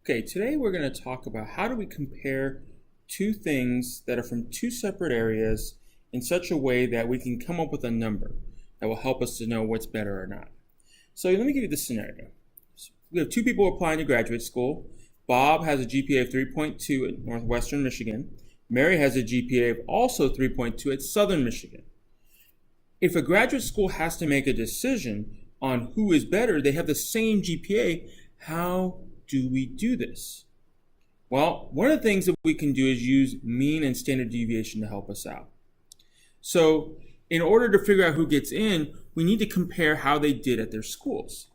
Okay, today we're going to talk about how do we compare two things that are from two separate areas in such a way that we can come up with a number that will help us to know what's better or not. So let me give you the scenario. We have two people applying to graduate school. Bob has a GPA of 3.2 at Northwestern Michigan. Mary has a GPA of also 3.2 at Southern Michigan. If a graduate school has to make a decision on who is better, they have the same GPA, how do we do this? Well, one of the things that we can do is use mean and standard deviation to help us out. So in order to figure out who gets in, we need to compare how they did at their schools.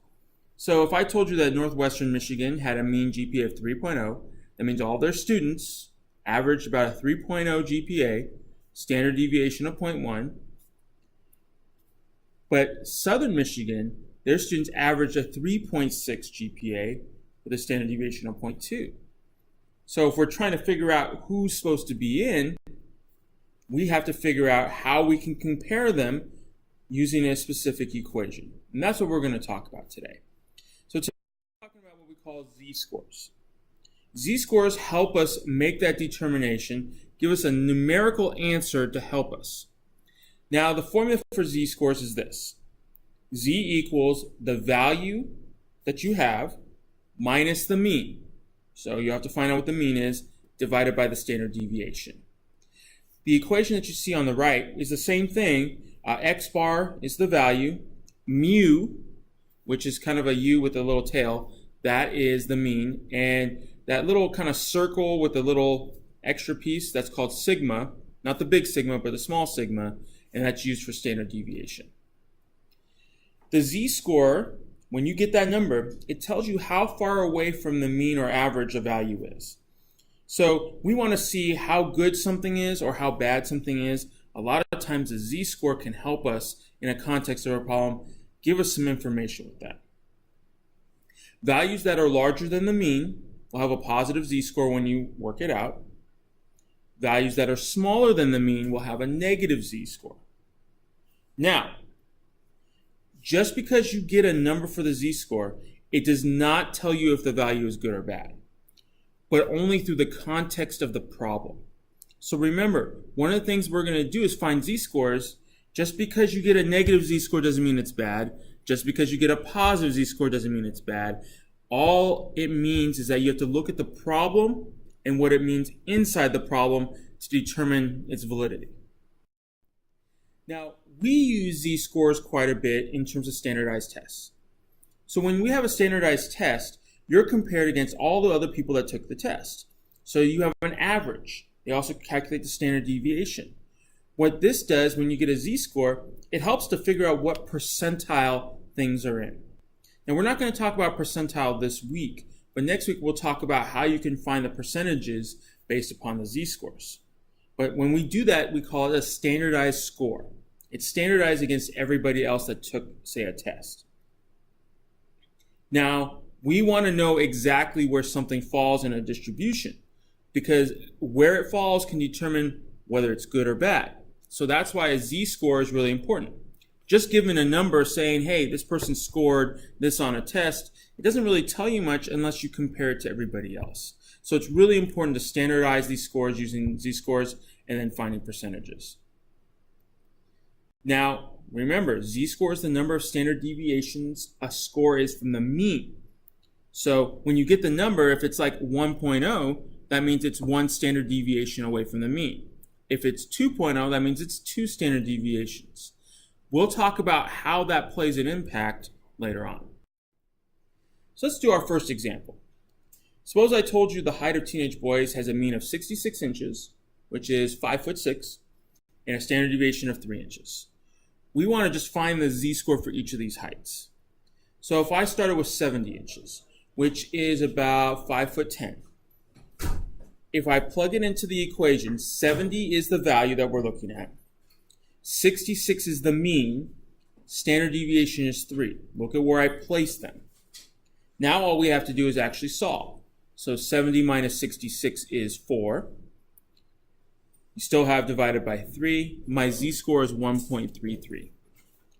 So if I told you that Northwestern Michigan had a mean GPA of 3.0, that means all their students averaged about a 3.0 GPA, standard deviation of 0.1. But Southern Michigan, their students averaged a 3.6 GPA with a standard deviation of 0.2. So if we're trying to figure out who's supposed to be in, we have to figure out how we can compare them using a specific equation. And that's what we're going to talk about today. So today we're talking about what we call z-scores. Z-scores help us make that determination, give us a numerical answer to help us. Now the formula for z-scores is this. Z equals the value that you have minus the mean. So you have to find out what the mean is, divided by the standard deviation. The equation that you see on the right is the same thing. X bar is the value. Mu, which is kind of a U with a little tail, that is the mean. And that little kind of circle with the little extra piece, that's called sigma. Not the big sigma, but the small sigma. And that's used for standard deviation. The z-score, when you get that number, it tells you how far away from the mean or average a value is. So we want to see how good something is or how bad something is. A lot of times the z-score can help us in a context of a problem, give us some information with that. Values that are larger than the mean will have a positive z-score when you work it out. Values that are smaller than the mean will have a negative z-score. Now, just because you get a number for the z-score, it does not tell you if the value is good or bad, but only through the context of the problem. So remember, one of the things we're going to do is find z-scores. Just because you get a negative z-score doesn't mean it's bad. Just because you get a positive z-score doesn't mean it's bad. All it means is that you have to look at the problem and what it means inside the problem to determine its validity. Now, we use z-scores quite a bit in terms of standardized tests. So when we have a standardized test, you're compared against all the other people that took the test. So you have an average. They also calculate the standard deviation. What this does when you get a z-score, it helps to figure out what percentile things are in. Now, we're not going to talk about percentile this week, but next week we'll talk about how you can find the percentages based upon the z-scores. But when we do that, we call it a standardized score. It's standardized against everybody else that took, say, a test. Now, we want to know exactly where something falls in a distribution because where it falls can determine whether it's good or bad. So that's why a z-score is really important. Just giving a number saying, hey, this person scored this on a test, it doesn't really tell you much unless you compare it to everybody else. So it's really important to standardize these scores using z-scores and then finding percentages. Now, remember, z-score is the number of standard deviations a score is from the mean. So when you get the number, if it's like 1.0, that means it's one standard deviation away from the mean. If it's 2.0, that means it's two standard deviations. We'll talk about how that plays an impact later on. So let's do our first example. Suppose I told you the height of teenage boys has a mean of 66 inches, which is 5'6", and a standard deviation of 3 inches. We want to just find the z-score for each of these heights. So if I started with 70 inches, which is about 5'10", if I plug it into the equation, 70 is the value that we're looking at. 66 is the mean. Standard deviation is 3. Look at where I place them. Now all we have to do is actually solve. So 70 minus 66 is 4. You still have divided by 3. My z-score is 1.33.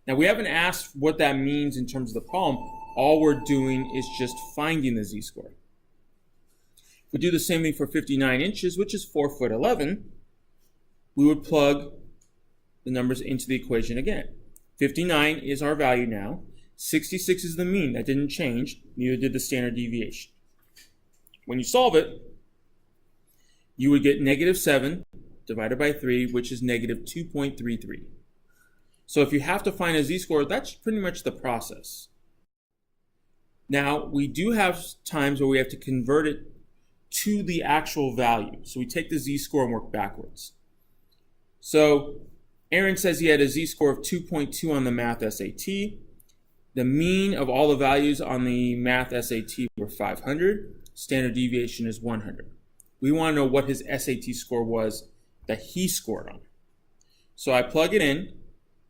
Now we haven't asked what that means in terms of the problem. All we're doing is just finding the z-score. If we do the same thing for 59 inches, which is 4'11", we would plug the numbers into the equation again. 59 is our value now. 66 is the mean. That didn't change. Neither did the standard deviation. When you solve it, you would get -7 divided by 3, which is -2.33. So if you have to find a z-score, that's pretty much the process. Now, we do have times where we have to convert it to the actual value. So we take the z-score and work backwards. So Aaron says he had a z-score of 2.2 on the math SAT. The mean of all the values on the math SAT were 500. Standard deviation is 100. We want to know what his SAT score was that he scored on. So I plug it in.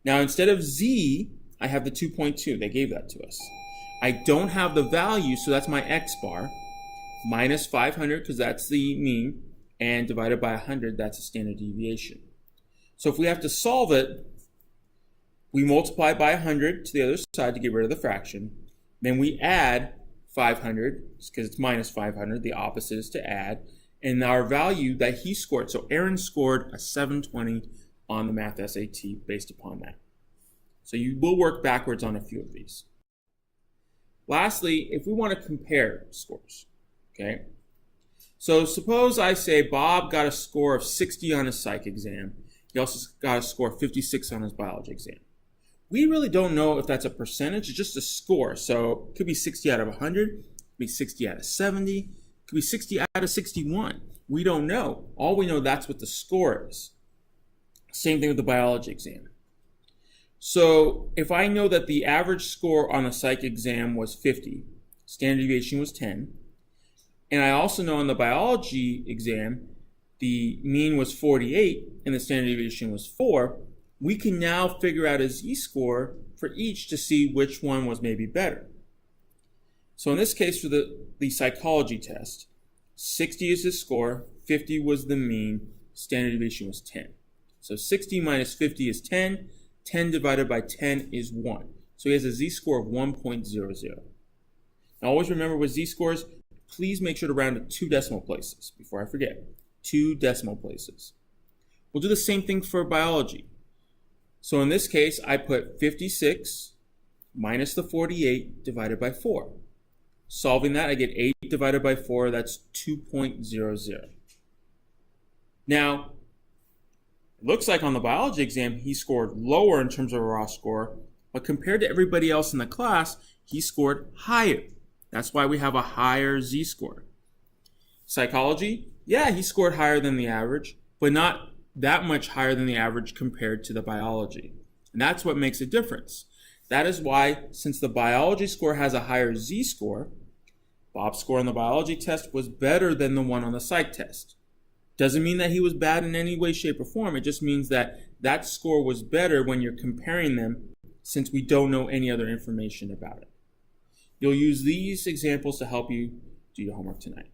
Now instead of z, I have the 2.2. They gave that to us. I don't have the value, so that's my x bar, minus 500 because that's the mean, and divided by 100, that's a standard deviation. So if we have to solve it, we multiply by 100 to the other side to get rid of the fraction. Then we add 500 because it's minus 500. The opposite is to add. And our value that he scored, so Aaron scored a 720 on the math SAT based upon that. So you will work backwards on a few of these. Lastly, if we want to compare scores, okay? So suppose I say Bob got a score of 60 on his psych exam. He also got a score of 56 on his biology exam. We really don't know if that's a percentage, it's just a score. So it could be 60 out of 100, it could be 60 out of 70, it could be 60 out of 61. We don't know. All we know, that's what the score is. Same thing with the biology exam. So if I know that the average score on the psych exam was 50, standard deviation was 10, and I also know on the biology exam the mean was 48 and the standard deviation was 4, we can now figure out a z-score for each to see which one was maybe better. So in this case, for the psychology test, 60 is his score, 50 was the mean, standard deviation was 10. So 60 minus 50 is 10, 10 divided by 10 is 1. So he has a z-score of 1.00. Now always remember with z-scores, please make sure to round to 2 decimal places before I forget. 2 decimal places. We'll do the same thing for biology. So in this case, I put 56 minus the 48 divided by 4. Solving that, I get 8 divided by 4, that's 2.00. Now, it looks like on the biology exam, he scored lower in terms of a raw score, but compared to everybody else in the class, he scored higher. That's why we have a higher z-score. Psychology, yeah, he scored higher than the average, but not that much higher than the average compared to the biology. And that's what makes a difference. That is why, since the biology score has a higher z-score, Bob's score on the biology test was better than the one on the psych test. Doesn't mean that he was bad in any way, shape, or form. It just means that that score was better when you're comparing them, since we don't know any other information about it. You'll use these examples to help you do your homework tonight.